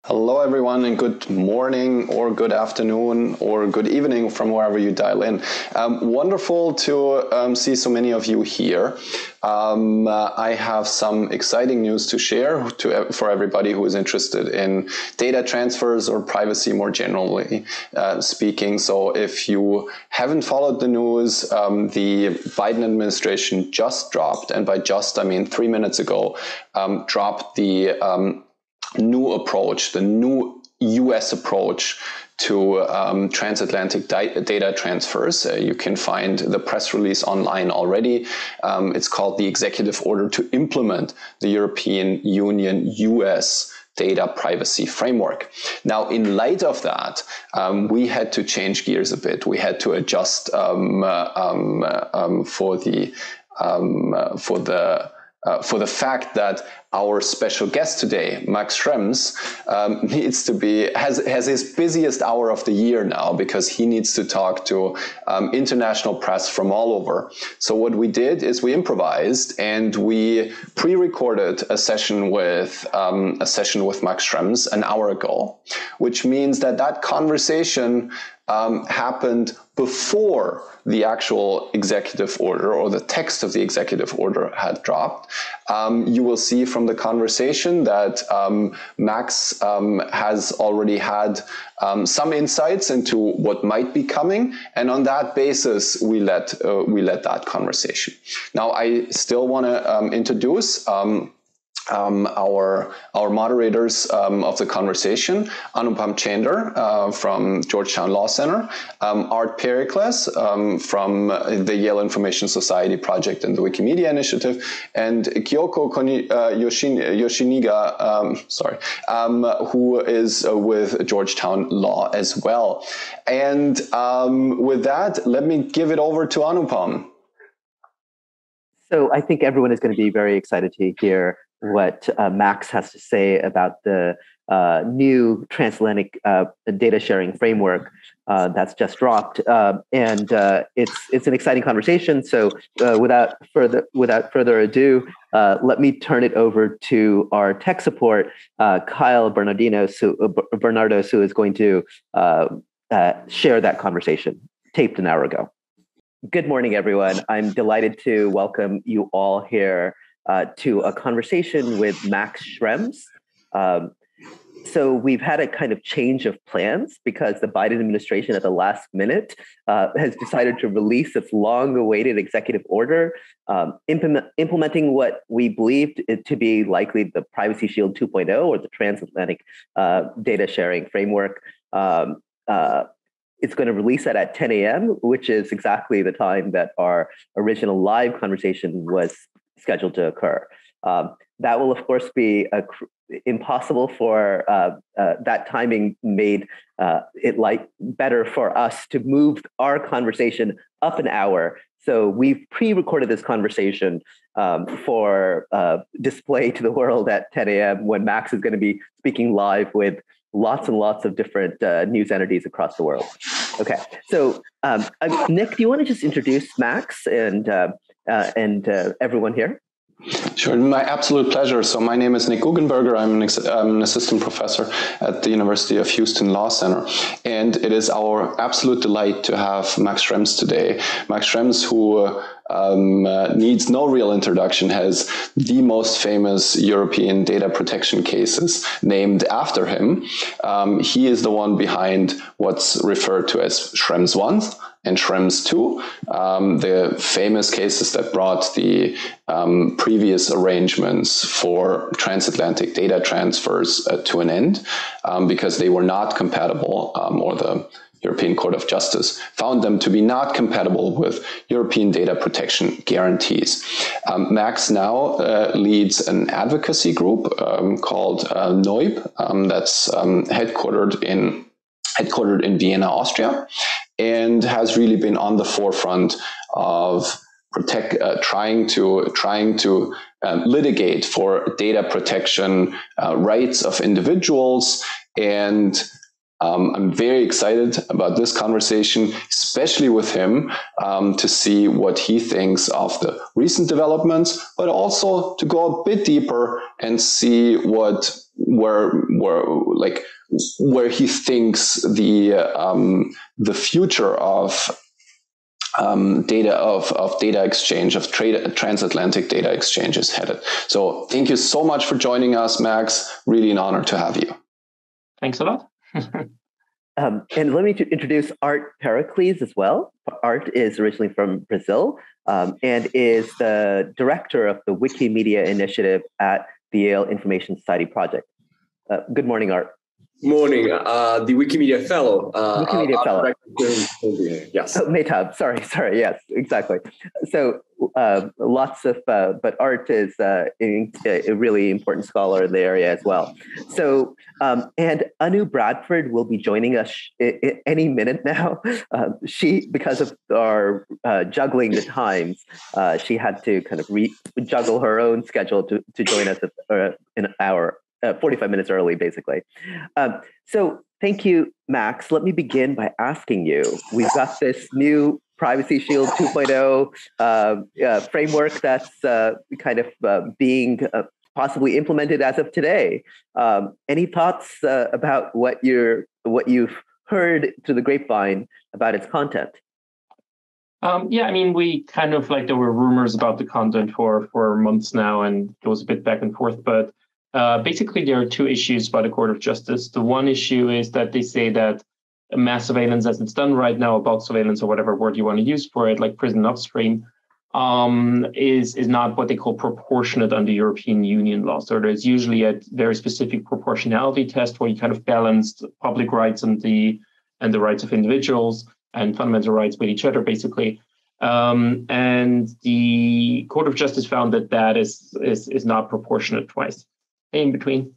Hello, everyone, and good morning or good afternoon or good evening from wherever you dial in. Wonderful to see so many of you here. I have some exciting news to share for everybody who is interested in data transfers or privacy more generally speaking. So if you haven't followed the news, the Biden administration just dropped, and by just I mean 3 minutes ago, dropped the new approach, the new US approach to transatlantic data transfers. You can find the press release online already. It's called the Executive Order to Implement the European Union US Data Privacy Framework. Now, in light of that, we had to change gears a bit. We had to adjust for the fact that our special guest today, Max Schrems, has his busiest hour of the year now because he needs to talk to international press from all over. So what we did is we improvised and we pre-recorded a session with Max Schrems an hour ago, which means that conversation happened before the actual executive order or the text of the executive order had dropped. You will see from the conversation that Max has already had some insights into what might be coming, and on that basis, we let that conversation. Now, I still want to introduce our moderators of the conversation: Anupam Chander from Georgetown Law Center, Pericles from the Yale Information Society Project and the Wikimedia Initiative, and Kyoko Yoshiniga, who is with Georgetown Law as well. And with that, let me give it over to Anupam. So I think everyone is going to be very excited to hear what Max has to say about the new transatlantic data sharing framework that's just dropped, and it's an exciting conversation. So without further ado, let me turn it over to our tech support, Kyle Bernardos, who is going to share that conversation taped an hour ago. Good morning, everyone. I'm delighted to welcome you all here to a conversation with Max Schrems. So we've had a kind of change of plans because the Biden administration at the last minute has decided to release its long-awaited executive order implementing what we believed it to be likely the Privacy Shield 2.0 or the transatlantic data sharing framework. It's going to release that at 10 a.m., which is exactly the time that our original live conversation was scheduled to occur. That will, of course, be impossible for that timing made it better for us to move our conversation up an hour. So we've pre-recorded this conversation for display to the world at 10 a.m. when Max is going to be speaking live with lots and lots of different news entities across the world. Okay, so Nick, do you want to just introduce Max and everyone here? Sure, my absolute pleasure. So my name is Nick Guggenberger. I'm an assistant professor at the University of Houston Law Center. And it is our absolute delight to have Max Schrems today. Max Schrems, who needs no real introduction, has the most famous European data protection cases named after him. He is the one behind what's referred to as Schrems 1 and Schrems 2, the famous cases that brought the previous arrangements for transatlantic data transfers to an end because they were not compatible, or the European Court of Justice found them to be not compatible with European data protection guarantees. Max now leads an advocacy group called NOYB that's headquartered in Vienna, Austria, and has really been on the forefront of trying to litigate for data protection rights of individuals. And I'm very excited about this conversation, especially with him, to see what he thinks of the recent developments, but also to go a bit deeper and see what where he thinks the future of data exchange, of transatlantic data exchange is headed. So thank you so much for joining us, Max. Really an honor to have you. Thanks a lot. And let me introduce Art Pericles as well. Art is originally from Brazil and is the director of the Wikimedia initiative at the Yale Information Society Project. Good morning, Art. Morning. The Wikimedia Fellow. Wikimedia Fellow. Yes. Oh, Maytab. Sorry. Yes, exactly. So lots of, but Art is a really important scholar in the area as well. So, and Anu Bradford will be joining us any minute now. Because of our juggling the times, she had to kind of juggle her own schedule to join us in an hour. 45 minutes early, basically. So thank you, Max. Let me begin by asking you, we've got this new Privacy Shield 2.0 framework that's kind of being possibly implemented as of today. Any thoughts about what you've heard through the grapevine about its content? Yeah, I mean, we kind of there were rumors about the content for months now, and it was a bit back and forth, but basically, there are two issues by the Court of Justice. The one issue is that they say that mass surveillance, as it's done right now, or bulk surveillance, or whatever word you want to use for it, like prison upstream, is not what they call proportionate under European Union law. So there's usually a very specific proportionality test where you kind of balance public rights and the rights of individuals and fundamental rights with each other, basically. And the Court of Justice found that is not proportionate twice. In between.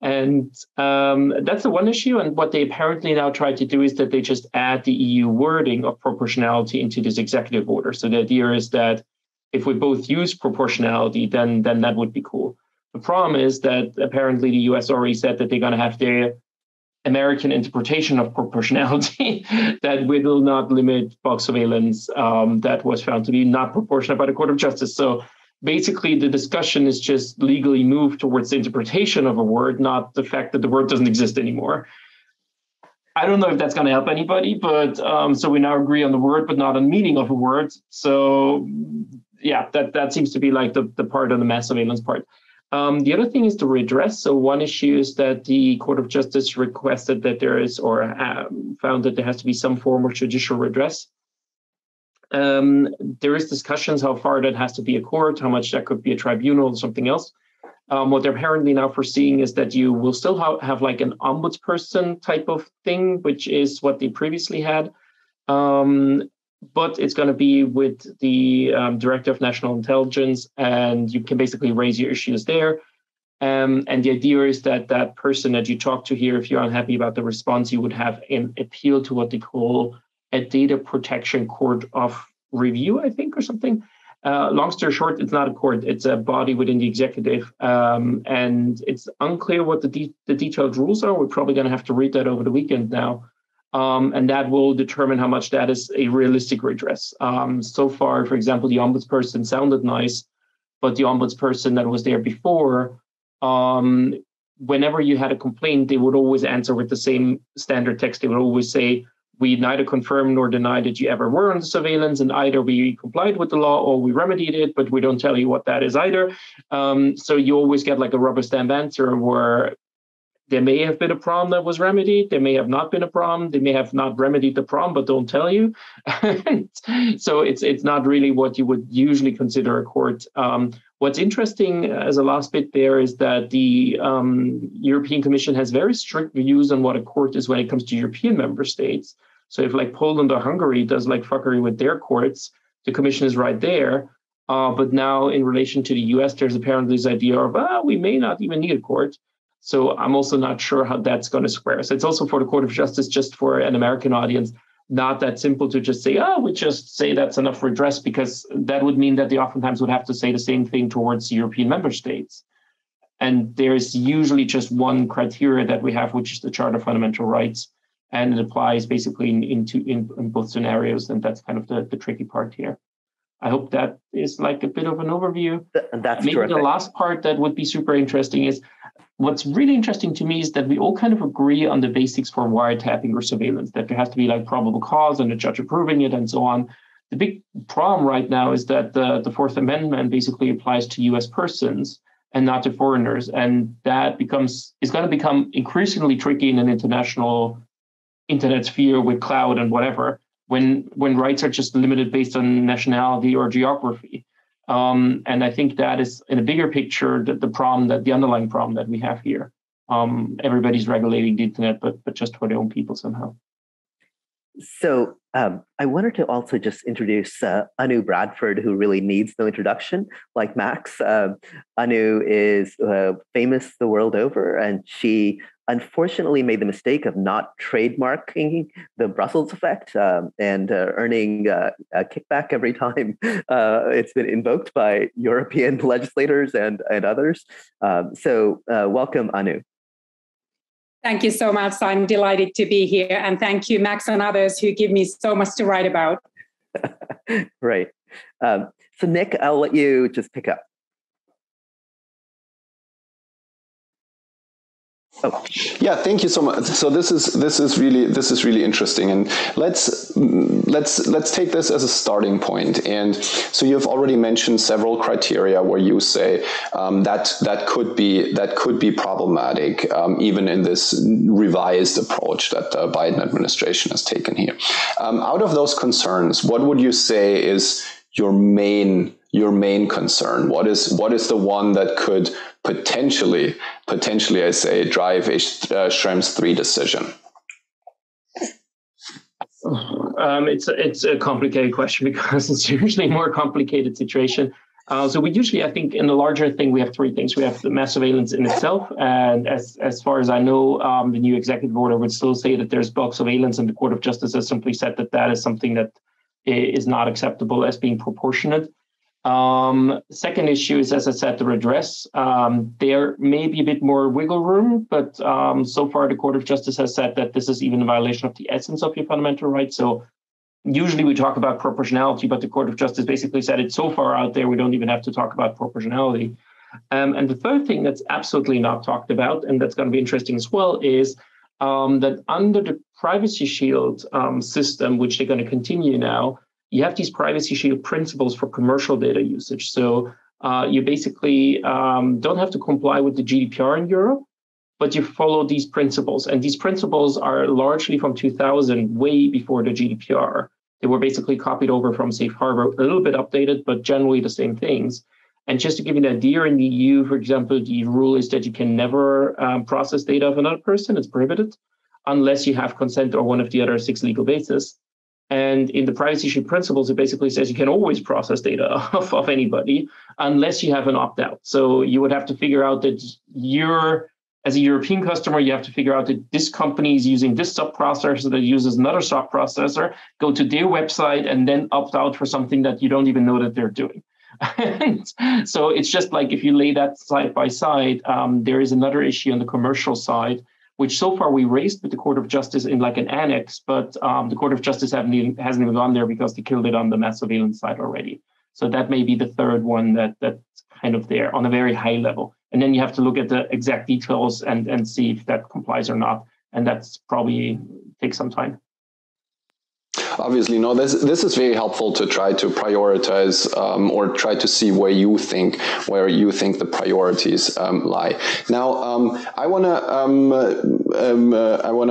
And that's the one issue. And what they apparently now try to do is that they just add the EU wording of proportionality into this executive order. So the idea is that if we both use proportionality, then that would be cool. The problem is that apparently the US already said that they're going to have their American interpretation of proportionality that will not limit bulk surveillance that was found to be not proportionate by the Court of Justice. So basically, the discussion is just legally moved towards the interpretation of a word, not the fact that the word doesn't exist anymore. I don't know if that's going to help anybody, but so we now agree on the word, but not on meaning of a word. So yeah, that seems to be the part of the mass surveillance part. The other thing is the redress. So one issue is that the Court of Justice requested that there is, or found that there has to be some form of judicial redress. There is discussions how far that has to be a court, how much that could be a tribunal or something else. What they're apparently now foreseeing is that you will still have an ombudsperson type of thing, which is what they previously had. But it's going to be with the Director of National Intelligence, and you can basically raise your issues there. And the idea is that that person that you talk to here, if you're unhappy about the response, you would have an appeal to what they call a data protection court of review, I think, or something. Long story short, it's not a court, it's a body within the executive. And it's unclear what the detailed rules are. We're probably going to have to read that over the weekend now. And that will determine how much that is a realistic redress. So far, for example, the ombudsperson sounded nice, but the ombudsperson that was there before, whenever you had a complaint, they would always answer with the same standard text. They would always say, we neither confirm nor deny that you ever were under surveillance, and either we complied with the law or we remedied it, but we don't tell you what that is either. So you always get a rubber stamp answer where there may have been a problem that was remedied. There may have not been a problem. They may have not remedied the problem, but don't tell you. So it's not really what you would usually consider a court. What's interesting as a last bit there is that the European Commission has very strict views on what a court is when it comes to European member states. So if Poland or Hungary does fuckery with their courts, the Commission is right there. But now in relation to the US, there's apparently this idea of, we may not even need a court. So I'm also not sure how that's going to square. So it's also for the Court of Justice, just for an American audience, not that simple to just say, we just say that's enough redress, because that would mean that they oftentimes would have to say the same thing towards European member states. And there's usually just one criteria that we have, which is the Charter of Fundamental Rights. And it applies basically in both scenarios. And that's kind of the tricky part here. I hope that is a bit of an overview. That's maybe terrific. The last part that would be super interesting is, what's really interesting to me is that we all kind of agree on the basics for wiretapping or surveillance, that there has to be like probable cause and a judge approving it and so on. The big problem right now is that the Fourth Amendment basically applies to US persons and not to foreigners. And that is going to become increasingly tricky in an international internet sphere with cloud and whatever, when rights are just limited based on nationality or geography. And I think that is, in a bigger picture, the underlying problem that we have here. Everybody's regulating the internet, but just for their own people somehow. So I wanted to also just introduce Anu Bradford, who really needs no introduction, like Max. Anu is famous the world over, and she unfortunately made the mistake of not trademarking the Brussels effect and earning a kickback every time it's been invoked by European legislators and others. So welcome, Anu. Thank you so much. I'm delighted to be here. And thank you, Max and others who give me so much to write about. Right. So Nick, I'll let you just pick up. Oh. Yeah, thank you so much. So this is really interesting, and let's take this as a starting point. And so you've already mentioned several criteria where you say that could be problematic, even in this revised approach that the Biden administration has taken here. Out of those concerns, what would you say is your main concern? What is the one that could potentially, I say, drive a Schrems 3 decision? It's a complicated question because it's usually a more complicated situation. So we usually, I think, in the larger thing, we have three things. We have the mass surveillance in itself, and as far as I know, the new executive order would still say that there's bulk surveillance, and the Court of Justice has simply said that is something that is not acceptable as being proportionate. Second issue is, as I said, the redress. There may be a bit more wiggle room, but so far the Court of Justice has said that this is even a violation of the essence of your fundamental rights. So usually we talk about proportionality, but the Court of Justice basically said it's so far out there, we don't even have to talk about proportionality. And the third thing that's absolutely not talked about, and that's going to be interesting as well, is that under the Privacy Shield system, which they're going to continue now, you have these Privacy Shield principles for commercial data usage. So you basically don't have to comply with the GDPR in Europe, but you follow these principles. And these principles are largely from 2000, way before the GDPR. They were basically copied over from Safe Harbor, a little bit updated, but generally the same things. And just to give you an idea, in the EU, for example, the rule is that you can never process data of another person. It's prohibited unless you have consent or one of the other 6 legal bases. And in the Privacy Shield principles, it basically says you can always process data of anybody unless you have an opt-out. So you would have to figure out that as a European customer, you have to figure out that this company is using this sub-processor that uses another sub-processor, go to their website and then opt out for something that you don't even know that they're doing. And so it's just like, if you lay that side by side, there is another issue on the commercial side, which so far we raised with the Court of Justice in like an annex, but the Court of Justice hasn't even gone there because they killed it on the mass surveillance side already. So that may be the third one that's kind of there on a very high level. And then you have to look at the exact details and see if that complies or not. And that's probably takes some time. Obviously, no, this is very helpful to try to prioritize or try to see where you think the priorities lie. Now, I want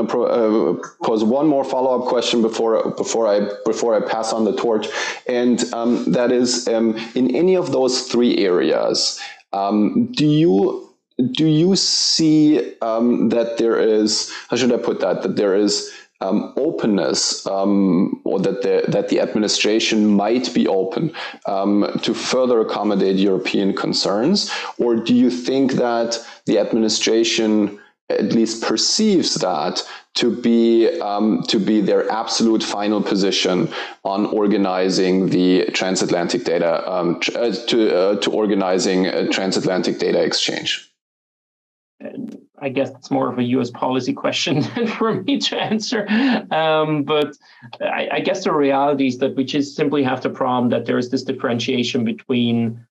to pose one more follow-up question before I pass on the torch, and that is, in any of those three areas, do you see that there is, how should I put that there is openness, or that the administration might be open to further accommodate European concerns, or do you think that the administration at least perceives that to be their absolute final position on organizing the transatlantic data to organizing a transatlantic data exchange? I guess it's more of a U.S. policy question than for me to answer. But I guess the reality is that we just simply have the problem that there is this differentiation between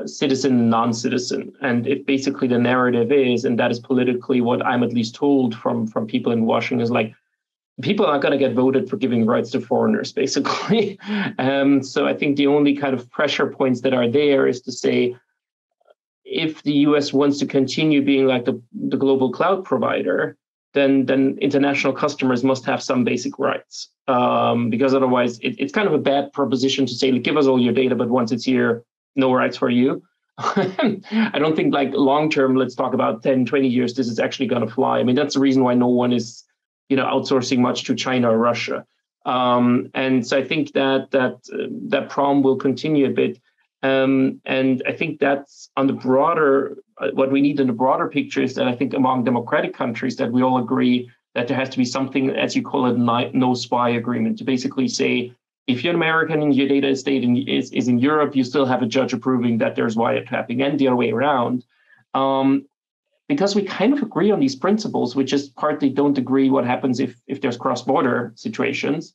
citizen, non-citizen. And if basically the narrative is, and that is politically what I'm at least told from people in Washington, is like, people aren't going to get voted for giving rights to foreigners, basically. So I think the only kind of pressure points that are there is to say, if the US wants to continue being like the global cloud provider, then international customers must have some basic rights. Because otherwise it's kind of a bad proposition to say, give us all your data, but once it's here, no rights for you. I don't think like long-term, let's talk about 10, 20 years, this is actually going to fly. I mean, that's the reason why no one is, outsourcing much to China or Russia. And so I think that problem will continue a bit. And I think that's on the broader, what we need in the broader picture is that I think among democratic countries that we all agree that there has to be something, as you call it, no spy agreement, to basically say, if you're an American and your data estate is in Europe, you still have a judge approving that there's wiretapping, and the other way around. Because we kind of agree on these principles, we just partly don't agree what happens if there's cross-border situations.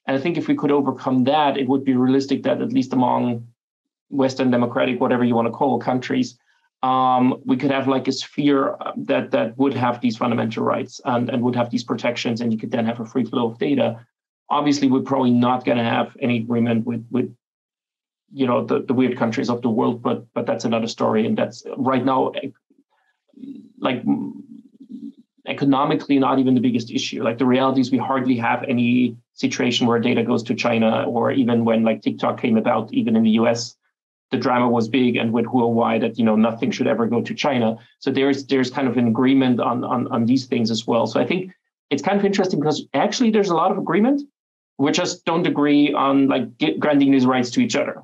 And I think if we could overcome that, it would be realistic that at least among Western democratic, whatever you want to call countries, we could have like a sphere that would have these fundamental rights and would have these protections, and you could then have a free flow of data. Obviously, we're probably not going to have any agreement with the weird countries of the world, but that's another story. And that's right now, like economically, not even the biggest issue. Like the reality is we hardly have any situation where data goes to China, or even when like TikTok came about, even in the US, the drama was big, and with Huawei that, nothing should ever go to China. So there's kind of an agreement on these things as well. So I think it's kind of interesting because actually there's a lot of agreement. We just don't agree on like granting these rights to each other.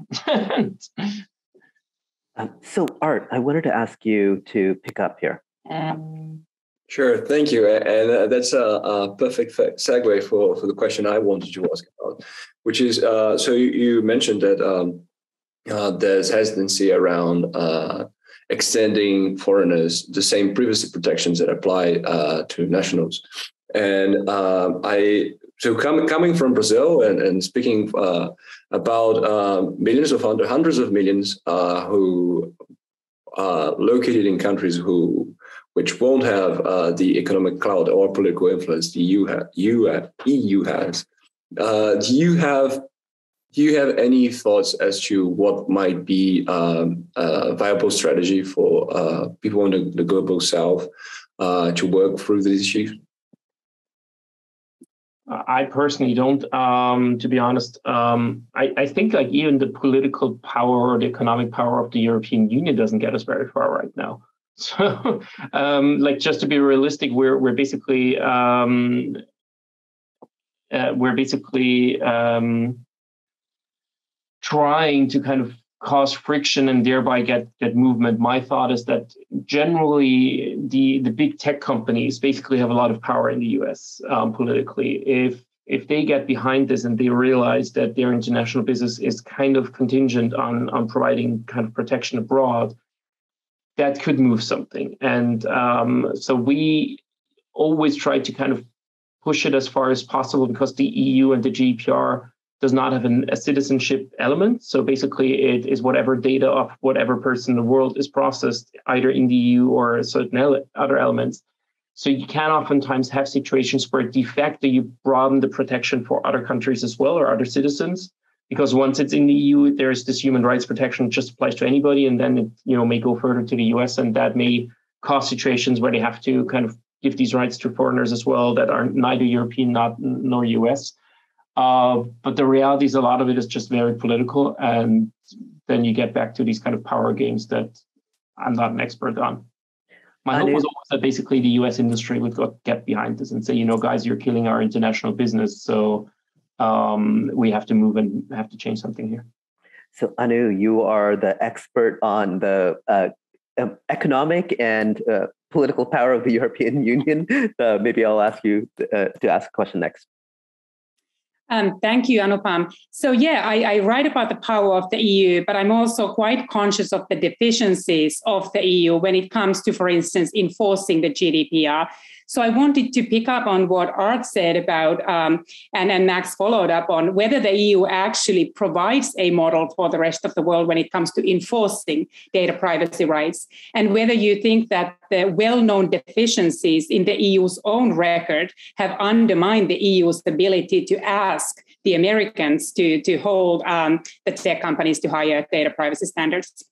So Art, I wanted to ask you to pick up here. Sure, thank you. And that's a perfect segue for the question I wanted to ask about, which is, so you mentioned that there's hesitancy around extending foreigners the same privacy protections that apply to nationals. And coming from Brazil and speaking about millions of hundreds of millions who are located in countries which won't have the economic clout or political influence the EU has. Do you have any thoughts as to what might be a viable strategy for people in the global South to work through these issues? I personally don't, to be honest. I think like even the political power or the economic power of the European Union doesn't get us very far right now. So, like just to be realistic, we're basically trying to kind of cause friction and thereby get movement. My thought is that generally the big tech companies basically have a lot of power in the US politically. If they get behind this and they realize that their international business is kind of contingent on providing kind of protection abroad, that could move something. And so we always try to kind of push it as far as possible because the EU and the GDPR does not have a citizenship element. So basically it is whatever data of whatever person in the world is processed either in the EU or certain other elements. So you can oftentimes have situations where de facto you broaden the protection for other countries as well or other citizens, because once it's in the EU, there's this human rights protection that just applies to anybody, and then it may go further to the US, and that may cause situations where they have to kind of give these rights to foreigners as well that are neither European nor US. But the reality is a lot of it is just very political. And then you get back to these kind of power games that I'm not an expert on. My hope was always that basically the US industry would get behind this and say, guys, you're killing our international business. So we have to move and have to change something here. So Anu, you are the expert on the economic and political power of the European Union. Maybe I'll ask you to ask a question next. Thank you, Anupam. So I write about the power of the EU, but I'm also quite conscious of the deficiencies of the EU when it comes to, for instance, enforcing the GDPR. So I wanted to pick up on what Art said about, and Max followed up on, whether the EU actually provides a model for the rest of the world when it comes to enforcing data privacy rights, and whether you think that the well-known deficiencies in the EU's own record have undermined the EU's ability to ask the Americans to hold the tech companies to higher data privacy standards.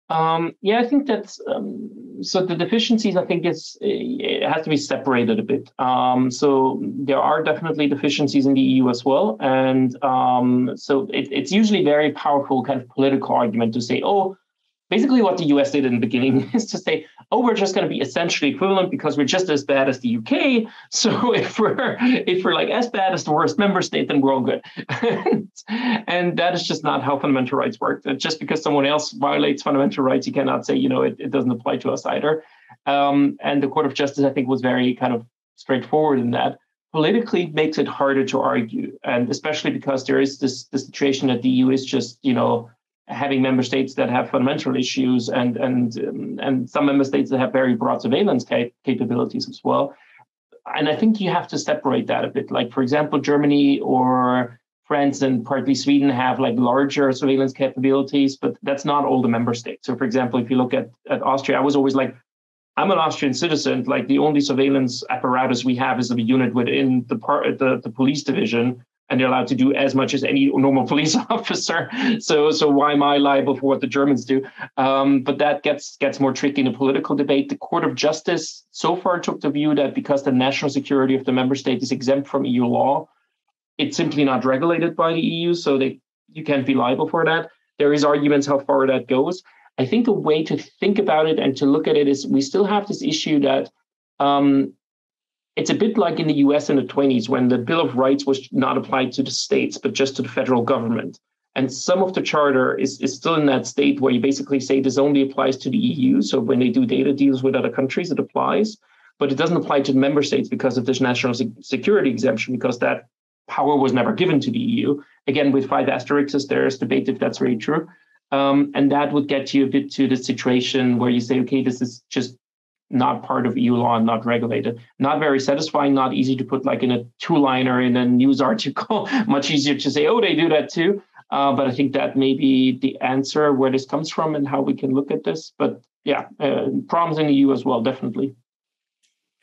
Yeah, I think that's so. The deficiencies, I think, it has to be separated a bit. So there are definitely deficiencies in the EU as well, and so it's usually very powerful kind of political argument to say, oh, basically what the US did in the beginning is to say, oh, we're just going to be essentially equivalent because we're just as bad as the UK. So if we're like as bad as the worst member state, then we're all good. And that is just not how fundamental rights work. That just because someone else violates fundamental rights, you cannot say, it doesn't apply to us either. And the Court of Justice, I think, was very kind of straightforward in that. Politically, it makes it harder to argue, and especially because there is this situation that the EU is just, having member states that have fundamental issues and some member states that have very broad surveillance capabilities as well. And I think you have to separate that a bit. Like, for example, Germany or France and partly Sweden have like larger surveillance capabilities, but that's not all the member states. So, for example, if you look at Austria, I was always like, I'm an Austrian citizen. Like, the only surveillance apparatus we have is a unit within the police division, and they're allowed to do as much as any normal police officer. So why am I liable for what the Germans do? But that gets more tricky in a political debate. The Court of Justice so far took the view that because the national security of the member state is exempt from EU law, it's simply not regulated by the EU, so you can't be liable for that. There is arguments how far that goes. I think a way to think about it and to look at it is we still have this issue that it's a bit like in the US in the 20s when the Bill of Rights was not applied to the states, but just to the federal government. And some of the charter is still in that state where you basically say this only applies to the EU. So when they do data deals with other countries, it applies, but it doesn't apply to the member states because of this national security exemption, because that power was never given to the EU. Again, with 5 asterisks, there's debate if that's really true. And that would get you a bit to the situation where you say, okay, this is just not part of EU law and not regulated. Not very satisfying, not easy to put like in a 2-liner in a news article, much easier to say, oh, they do that too. But I think that may be the answer where this comes from and how we can look at this. But yeah, problems in the EU as well, definitely.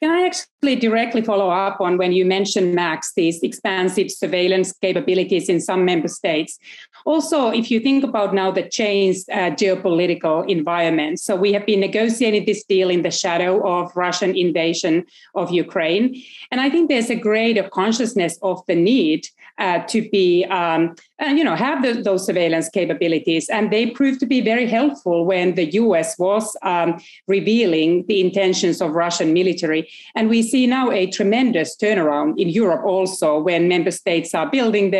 Can I actually directly follow up on when you mentioned, Max, these expansive surveillance capabilities in some member states? Also, if you think about now the changed geopolitical environment, so we have been negotiating this deal in the shadow of Russian invasion of Ukraine. And I think there's a greater consciousness of the need to be, have those surveillance capabilities. And they proved to be very helpful when the US was revealing the intentions of Russian military. And we see now a tremendous turnaround in Europe also when member states are building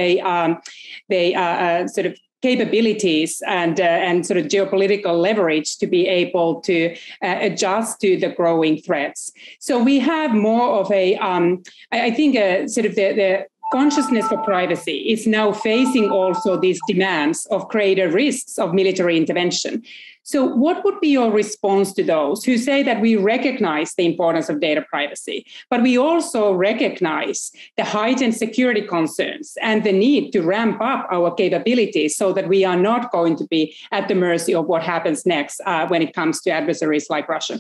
sort of capabilities and sort of geopolitical leverage to be able to adjust to the growing threats. So we have more of a, I think, sort of the consciousness for privacy is now facing also these demands of greater risks of military intervention. So what would be your response to those who say that we recognize the importance of data privacy, but we also recognize the heightened security concerns and the need to ramp up our capabilities so that we are not going to be at the mercy of what happens next when it comes to adversaries like Russia?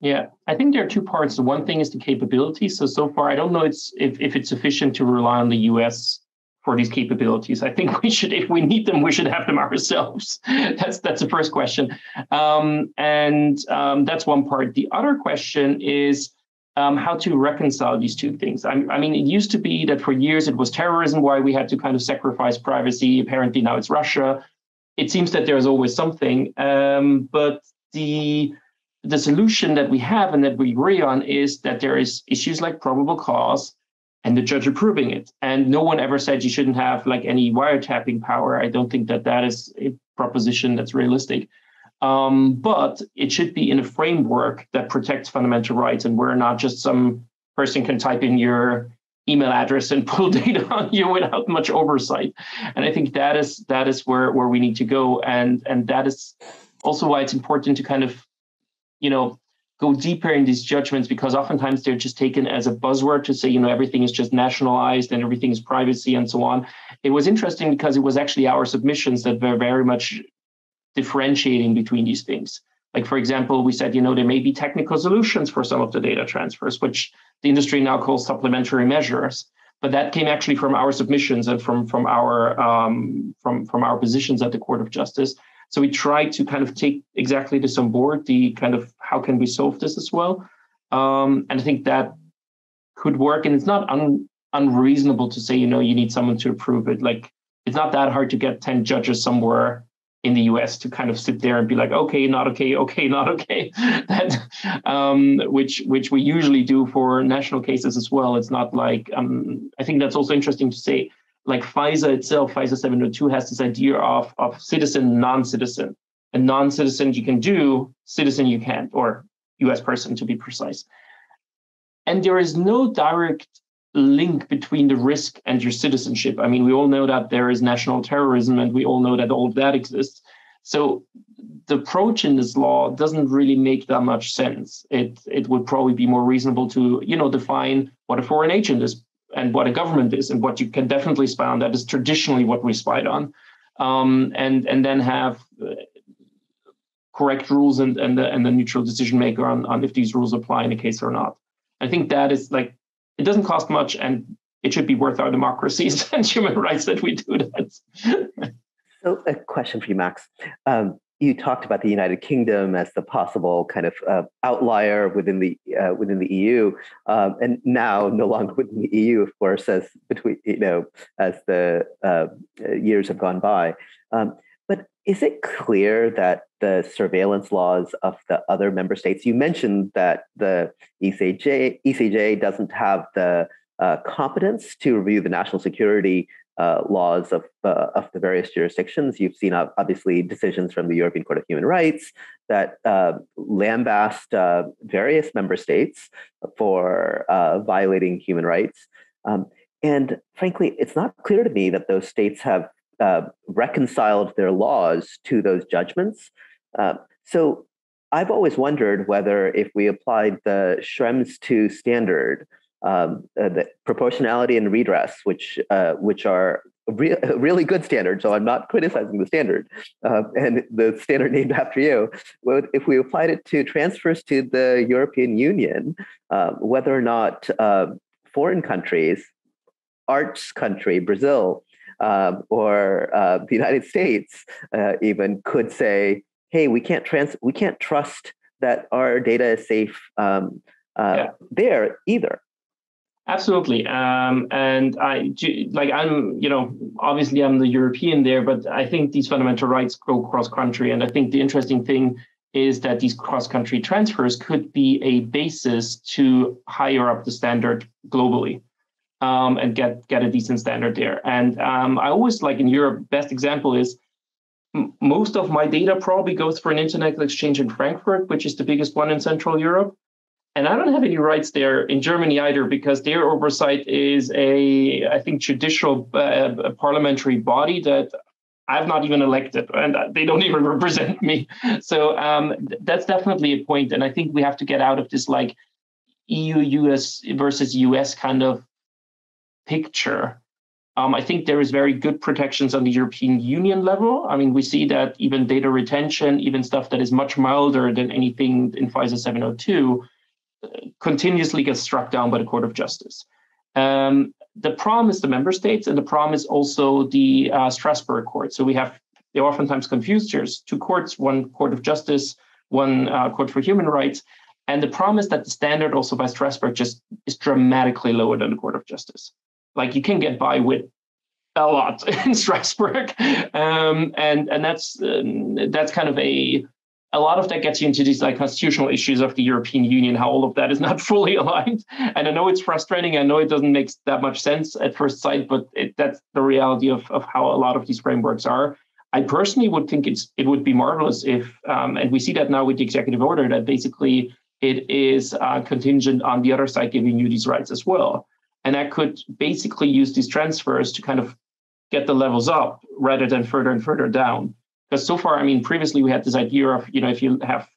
Yeah, I think there are 2 parts. The one thing is the capability. So far, I don't know if it's sufficient to rely on the US for these capabilities. I think we should, if we need them, we should have them ourselves. That's the first question. That's one part. The other question is how to reconcile these 2 things. I mean, it used to be that for years it was terrorism why we had to kind of sacrifice privacy. Apparently now it's Russia. It seems that there's always something. But the solution that we have and that we agree on is that there is issues like probable cause and the judge approving it. And no one ever said you shouldn't have like any wiretapping power. I don't think that is a proposition that's realistic. But it should be in a framework that protects fundamental rights and where not just some person can type in your email address and pull data on you without much oversight. And I think that is where we need to go. And that is also why it's important to kind of, go deeper in these judgments, because oftentimes they're just taken as a buzzword to say, everything is just nationalized and everything is privacy and so on. It was interesting because it was actually our submissions that were very much differentiating between these things. Like, for example, we said, there may be technical solutions for some of the data transfers, which the industry now calls supplementary measures. But that came actually from our submissions and from our positions at the Court of Justice. So we tried to kind of take exactly this on board, the kind of how can we solve this as well. And I think that could work. And it's not unreasonable to say, you need someone to approve it. Like, it's not that hard to get 10 judges somewhere in the US to kind of sit there and be like, okay, not okay, okay, not okay. That, which we usually do for national cases as well. It's not like, I think that's also interesting to say, like FISA itself, FISA 702 has this idea of citizen, non-citizen. And non-citizen you can do, citizen you can't, or US person to be precise. And there is no direct link between the risk and your citizenship. I mean, we all know that there is national terrorism, and we all know that all of that exists. So the approach in this law doesn't really make that much sense. It would probably be more reasonable to, define what a foreign agent is and what a government is, and what you can definitely spy on. That is traditionally what we spied on, and then have correct rules and the neutral decision maker on if these rules apply in a case or not. I think that is like, it doesn't cost much, and it should be worth our democracies and human rights that we do that. So a question for you, Max. You talked about the United Kingdom as the possible kind of outlier within the EU, and now no longer within the EU, of course, as the years have gone by. But is it clear that the surveillance laws of the other member states? You mentioned that the ECJ doesn't have the competence to review the national security laws of the various jurisdictions. You've seen obviously decisions from the European Court of Human Rights that lambast various member states for violating human rights. And frankly, it's not clear to me that those states have reconciled their laws to those judgments. So I've always wondered whether if we applied the Schrems 2 standard, the proportionality and redress, which are really good standards, so I'm not criticizing the standard, and the standard named after you, if we applied it to transfers to the European Union, whether or not foreign countries, arts country, Brazil, or the United States even could say, hey, we can't trust that our data is safe there either. Absolutely. And obviously I'm the European there, but I think these fundamental rights go cross-country. And I think the interesting thing is that these cross-country transfers could be a basis to higher up the standard globally. And get a decent standard there. And I always, like in Europe, best example is most of my data probably goes for an internet exchange in Frankfurt, which is the biggest one in Central Europe. And I don't have any rights there in Germany either, because their oversight is I think, judicial parliamentary body that I've not even elected, and they don't even represent me. So that's definitely a point. And I think we have to get out of this like EU-US versus US kind of picture. I think there is very good protections on the European Union level. I mean, we see that even data retention, even stuff that is much milder than anything in FISA 702, continuously gets struck down by the Court of Justice. The problem is the member states, and the problem is also the Strasbourg court. So they oftentimes confuse. There's two courts, one Court of Justice, one Court for Human Rights. And the problem is that the standard also by Strasbourg just is dramatically lower than the Court of Justice. Like, you can get by with a lot in Strasbourg, and that's kind of a lot of that gets you into these like constitutional issues of the European Union, how all of that is not fully aligned. And I know it's frustrating. I know it doesn't make that much sense at first sight, but that's the reality of how a lot of these frameworks are. I personally would think it would be marvelous if, and we see that now with the executive order, that basically it is contingent on the other side giving you these rights as well. And I could basically use these transfers to kind of get the levels up rather than further and further down. Because so far, I mean, previously we had this idea of, if you have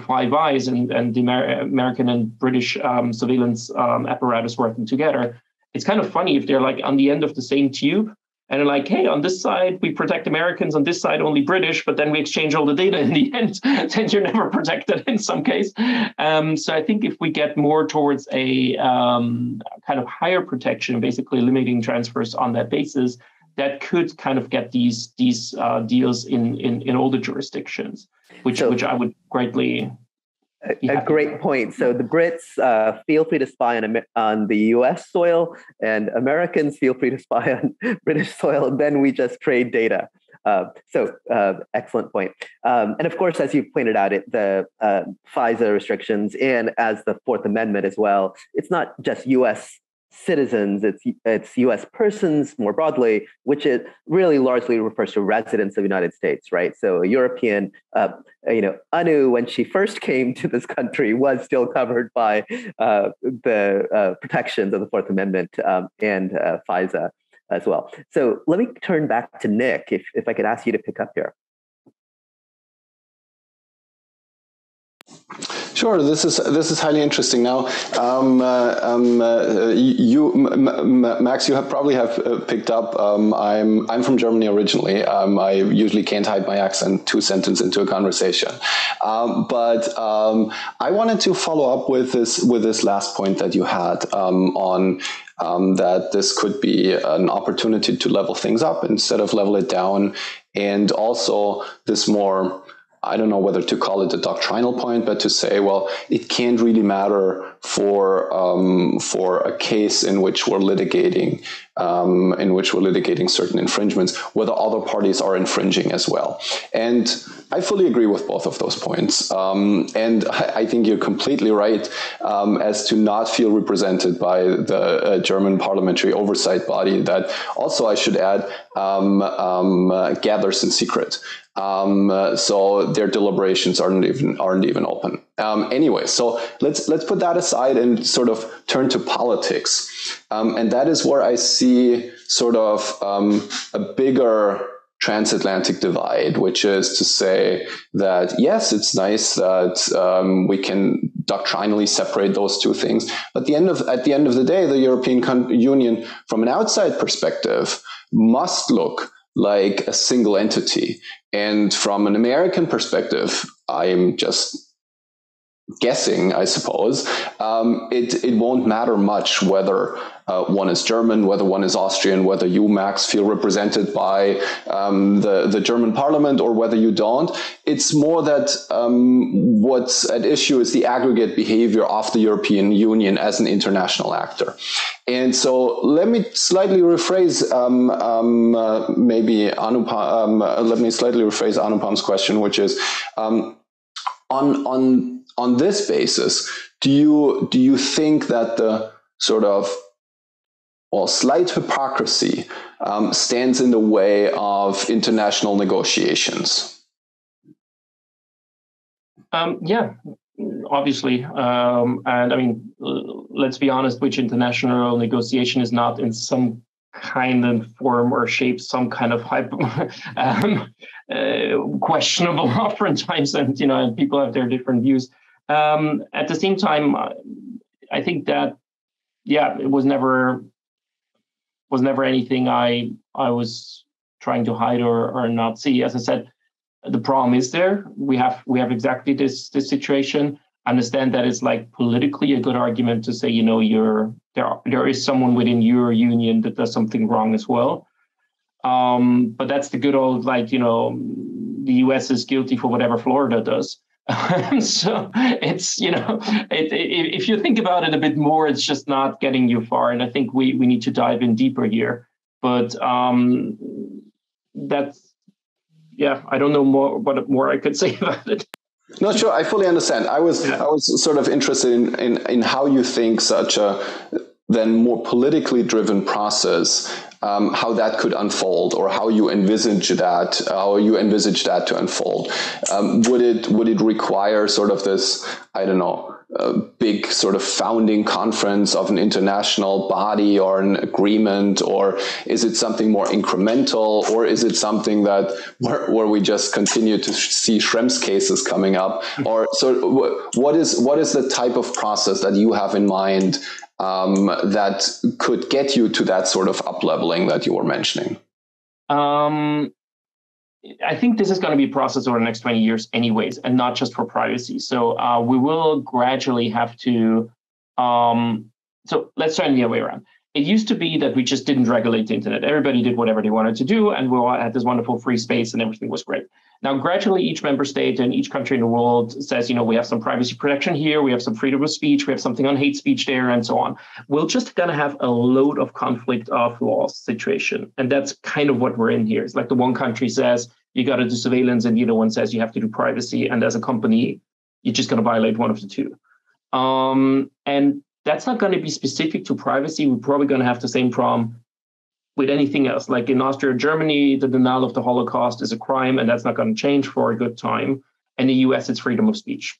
Five Eyes and the American and British surveillance apparatus working together, it's kind of funny if they're like on the end of the same tube and they're like, hey, on this side, we protect Americans, on this side, only British, but then we exchange all the data in the end, then you're never protected in some case. So I think if we get more towards a kind of higher protection, basically limiting transfers on that basis, that could kind of get these deals in all the jurisdictions, which I would greatly... A great point. So the Brits feel free to spy on the US soil, and Americans feel free to spy on British soil, and then we just trade data. Excellent point. And of course, as you pointed out, the FISA restrictions, and as the Fourth Amendment as well, it's not just US citizens, it's U.S. persons more broadly, which it really largely refers to residents of the United States, right? So a European, Anu, when she first came to this country, was still covered by the protections of the Fourth Amendment and FISA as well. So let me turn back to Nick, if I could ask you to pick up here. Sure, this is highly interesting. Now, Max, you probably have picked up. I'm from Germany originally. I usually can't hide my accent 2 sentences into a conversation. But I wanted to follow up with this last point that you had on that this could be an opportunity to level things up instead of level it down, and also this more, I don't know whether to call it a doctrinal point, but to say, well, it can't really matter for a case in which we're litigating certain infringements, whether other parties are infringing as well. And I fully agree with both of those points. And I think you're completely right as to not feel represented by the German parliamentary oversight body that also, I should add, gathers in secret. So their deliberations aren't even open. Anyway, so let's put that aside and sort of turn to politics. And that is where I see sort of a bigger transatlantic divide, which is to say that, yes, it's nice that we can doctrinally separate those two things. But at the end of the day, the European Union, from an outside perspective, must look like a single entity. And from an American perspective, I'm just guessing, I suppose, it won't matter much whether one is German, whether one is Austrian, whether you, Max, feel represented by the German parliament or whether you don't. It's more that what's at issue is the aggregate behavior of the European Union as an international actor. And so let me slightly rephrase Anupam's question, which is on this basis, do you think that the sort of slight hypocrisy stands in the way of international negotiations? Yeah, obviously. And I mean, let's be honest, which international negotiation is not in some kind of form or shape some kind of questionable oftentimes, and and people have their different views. At the same time, I think that it was never anything I was trying to hide or not see. As I said, the problem is there. We have exactly this situation. I understand that it's like politically a good argument to say, there is someone within your union that does something wrong as well. But that's the good old, the US is guilty for whatever Florida does. So it's, if you think about it a bit more, it's just not getting you far. And I think we need to dive in deeper here. But I don't know what more I could say about it. No, sure, I fully understand. I was sort of interested in how you think such a then more politically driven process, how that could unfold, or how you envisage that to unfold. Would it require sort of this, I don't know, big sort of founding conference of an international body or an agreement, or is it something more incremental, or is it something that where we just continue to see Schrems cases coming up? Or so what is the type of process that you have in mind that could get you to that sort of up-leveling that you were mentioning? I think this is going to be a process over the next 20 years anyways, and not just for privacy. So we will gradually have to, so let's try it the other way around. It used to be that we just didn't regulate the internet. Everybody did whatever they wanted to do, and we all had this wonderful free space and everything was great. Now, gradually, each member state and each country in the world says, we have some privacy protection here, we have some freedom of speech, we have something on hate speech there, and so on. We're just going to have a load of conflict of laws situation. And that's kind of what we're in here. It's like the one country says, you got to do surveillance, and the other one says you have to do privacy. And as a company, you're just going to violate one of the two. And that's not going to be specific to privacy. We're probably going to have the same problem with anything else. Like in Austria or Germany, the denial of the Holocaust is a crime, and that's not going to change for a good time. And in the US, it's freedom of speech.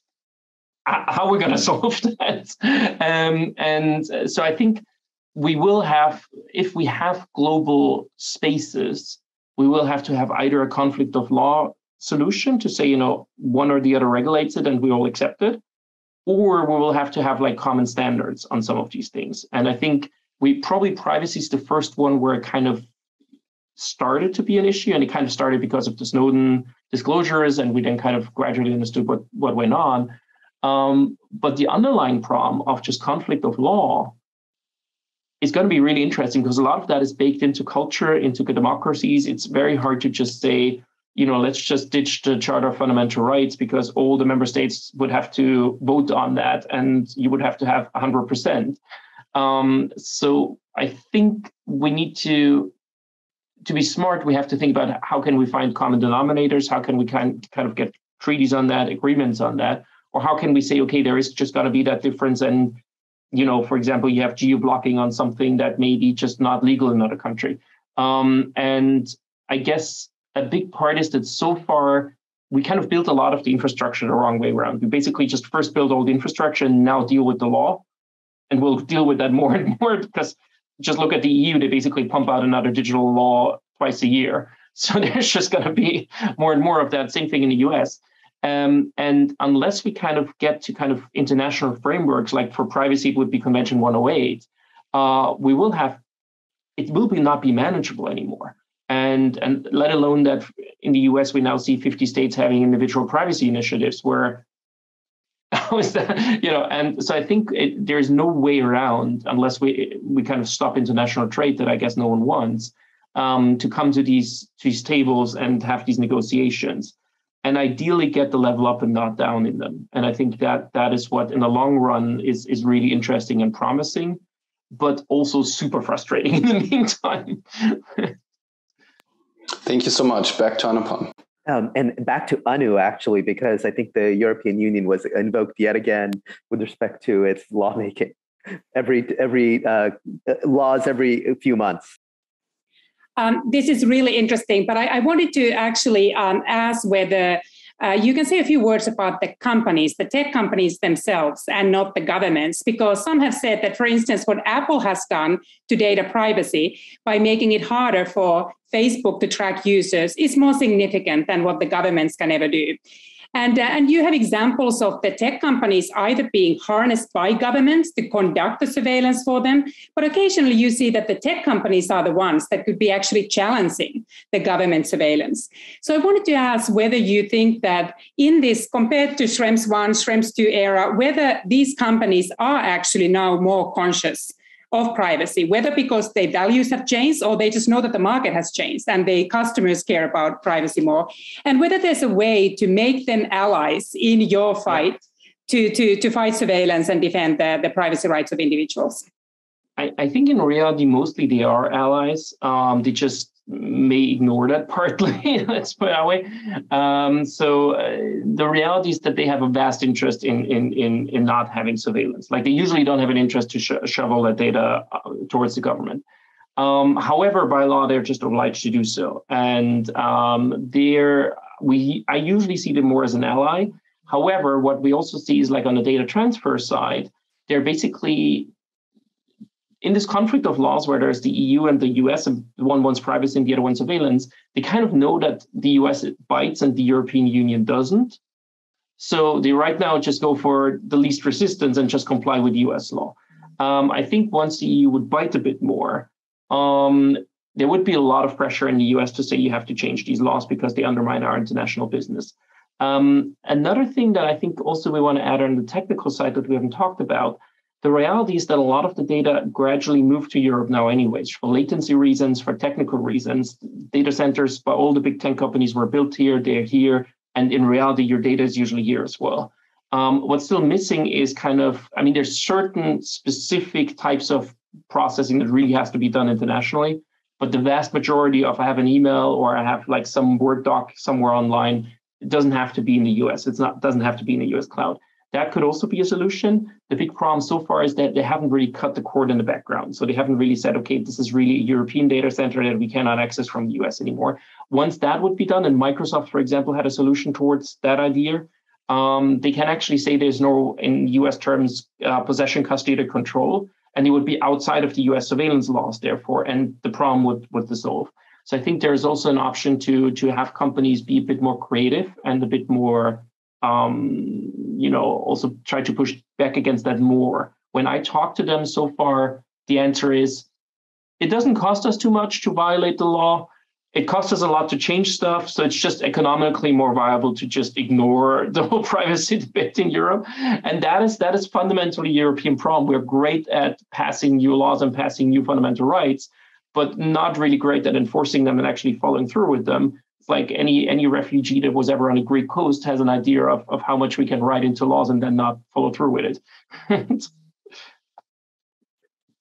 How are we going to solve that? And so I think we will have, if we have global spaces, we will have to have either a conflict of law solution to say, one or the other regulates it and we all accept it, or we will have to have like common standards on some of these things. And I think privacy is the first one where it kind of started to be an issue, and it kind of started because of the Snowden disclosures, and we then kind of gradually understood what went on. But the underlying problem of just conflict of law is going to be really interesting, because a lot of that is baked into culture, into democracies. It's very hard to just say, let's just ditch the Charter of Fundamental Rights because all the member states would have to vote on that, and you would have to have 100%. So I think we need to be smart. We have to think about how can we find common denominators? How can we kind of get treaties on that, agreements on that? Or how can we say, okay, there is just going to be that difference, and for example, you have geo-blocking on something that may be just not legal in another country. And I guess a big part is that so far, we kind of built a lot of the infrastructure the wrong way around. We basically just first build all the infrastructure and now deal with the law. And we'll deal with that more and more, because just look at the EU, they basically pump out another digital law twice a year. So there's just going to be more and more of that. Same thing in the US. And unless we kind of get to kind of international frameworks, like for privacy, it would be Convention 108, it will not be manageable anymore. And let alone that in the US, we now see 50 states having individual privacy initiatives where, and so I think there's no way around, unless we kind of stop international trade that I guess no one wants, to come to these tables and have these negotiations. And ideally get the level up and not down in them. And I think that is what in the long run is really interesting and promising, but also super frustrating in the meantime. Thank you so much. Back to Anupam. And back to Anu, actually, because I think the European Union was invoked yet again with respect to its lawmaking. Laws every few months. This is really interesting, but I wanted to actually ask whether you can say a few words about the companies, the tech companies themselves, and not the governments, because some have said that, for instance, what Apple has done to data privacy by making it harder for Facebook to track users is more significant than what the governments can ever do. And you have examples of the tech companies either being harnessed by governments to conduct the surveillance for them, but occasionally you see that the tech companies are the ones that could be actually challenging the government surveillance. So I wanted to ask whether you think that in this, compared to Schrems 1, Schrems 2 era, whether these companies are actually now more conscious of privacy, whether because their values have changed or they just know that the market has changed and the customers care about privacy more, and whether there's a way to make them allies in your fight to fight surveillance and defend the privacy rights of individuals. I think in reality, mostly they are allies. They just may ignore that partly, let's put it that way. So the reality is that they have a vast interest in not having surveillance. Like they usually don't have an interest to shovel that data towards the government. However, by law, they're just obliged to do so. And I usually see them more as an ally. However, what we also see is like on the data transfer side, they're basically in this conflict of laws where there's the EU and the US, and one wants privacy and the other one surveillance. They kind of know that the US bites and the European Union doesn't. So they right now just go for the least resistance and just comply with US law. I think once the EU would bite a bit more, there would be a lot of pressure in the US to say you have to change these laws because they undermine our international business. Another thing that I think also we want to add on the technical side that we haven't talked about, the reality is that a lot of the data gradually moved to Europe now anyways, for latency reasons, for technical reasons. Data centers by all the big tech companies were built here, they're here, and in reality, your data is usually here as well. What's still missing is kind of, I mean, there's certain specific types of processing that really has to be done internationally, but the vast majority of, I have an email or I have like some Word doc somewhere online, it doesn't have to be in the US. Doesn't have to be in the US cloud. That could also be a solution. The big problem so far is that they haven't really cut the cord in the background. So they haven't really said, okay, this is really a European data center that we cannot access from the US anymore. Once that would be done, and Microsoft, for example, had a solution towards that idea, they can actually say there's no, in US terms, possession, custody, or control, and it would be outside of the US surveillance laws, therefore, and the problem would dissolve. So I think there is also an option to have companies be a bit more creative and a bit more, also try to push back against that more. When I talk to them so far, the answer is, it doesn't cost us too much to violate the law. It costs us a lot to change stuff. So it's just economically more viable to just ignore the whole privacy debate in Europe. And that is fundamentally a European problem. We're great at passing new laws and passing new fundamental rights, but not really great at enforcing them and actually following through with them. It's like any refugee that was ever on the Greek coast has an idea of how much we can write into laws and then not follow through with it.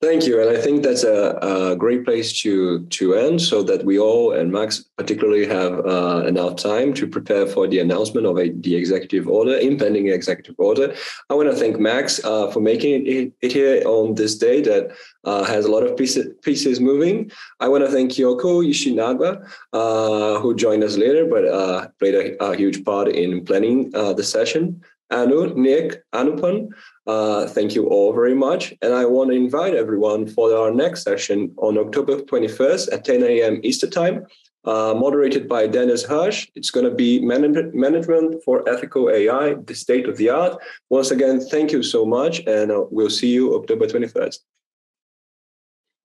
Thank you. And I think that's a great place to end, so that we all, and Max particularly, have enough time to prepare for the announcement of the executive order, impending executive order. I want to thank Max for making it here on this day that has a lot of pieces moving. I want to thank Kyoko Ishinaga, who joined us later, but played a huge part in planning the session. Anu, Nick, Anupam, thank you all very much. And I want to invite everyone for our next session on October 21st at 10 a.m. Eastern Time, moderated by Dennis Hirsch. It's going to be Management for Ethical AI, the State of the Art. Once again, thank you so much, and we'll see you October 21st.